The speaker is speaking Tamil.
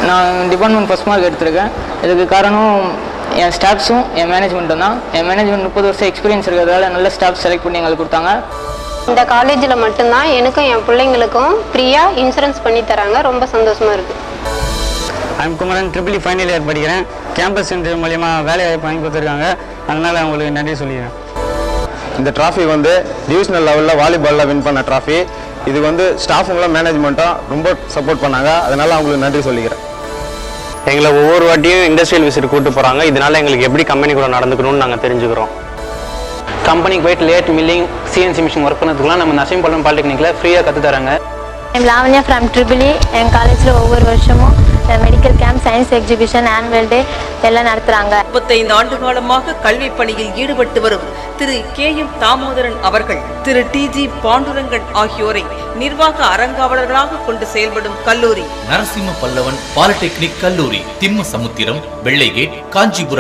நான் டிபார்ட்மெண்ட் ஃபஸ்ட் மார்க் எடுத்திருக்கேன். இதுக்கு காரணம் என் ஸ்டாஃப்ஸும் என் மேனேஜ்மெண்ட்டும் தான். என் மேனேஜ்மெண்ட் 30 வருஷம் எக்ஸ்பீரியன்ஸ் இருக்கிறதால நல்ல ஸ்டாஃப் செலக்ட் பண்ணி எங்களுக்கு கொடுத்தாங்க. இந்த காலேஜில் மட்டும்தான் எனக்கும் என் பிள்ளைங்களுக்கும் ஃப்ரீயாக இன்சூரன்ஸ் பண்ணி தராங்க. ரொம்ப சந்தோஷமாக இருக்குது. I'm Kumaran EEE final year படிக்கிறேன். கேம்பஸ் இன்டர்வியூ மூலிமா வேலை வாய்ப்பு வாங்கி கொடுத்துருக்காங்க. அதனால் அவங்களுக்கு நன்றி சொல்லிக்கிறேன். இந்த ட்ராஃபி வந்து டிவிஷனல் லெவலில் வாலிபாலில் வின் பண்ண ட்ராஃபி. இது வந்து ஸ்டாஃபுங்களும் மேனேஜ்மெண்ட்டும் ரொம்ப சப்போர்ட் பண்ணாங்க. அதனால் அவங்களுக்கு நன்றி சொல்லிக்கிறேன். எங்களை ஒவ்வொரு வாட்டியும் இண்டஸ்ட்ரியல் விசிட் கூப்பிட்டு போகிறாங்க. இதனால் எங்களுக்கு எப்படி கம்பெனி கூட நடந்துக்கணும்னு நாங்கள் தெரிஞ்சுக்கிறோம். கம்பெனிக்கு போயிட்டு lathe milling CNC machine work பண்ணதுக்குலாம் நம்ம நரசிம்மபுரம் பாலிடெக்னிக்கில் ஃப்ரீயாக கற்று தராங்க. Lavanya from EEE. எங்கள் காலேஜில் ஒவ்வொரு வருஷமும் medical camp, science exhibition, annual day எல்லாம் நடத்துகிறாங்க. 35 ஆண்டு காலமாக கல்வி பணியில் ஈடுபட்டு வரும் திரு KM தாமோதரன் அவர்கள் திரு TG பாண்டுரங்கன் ஆகியோரை நிர்வாக அரங்காவலர்களாக கொண்டு செயல்படும் கல்லூரி நரசிம்ம பல்லவன் பாலிடெக்னிக் கல்லூரி, திம்ம சமுத்திரம், வெள்ளைகேட், காஞ்சிபுரம்.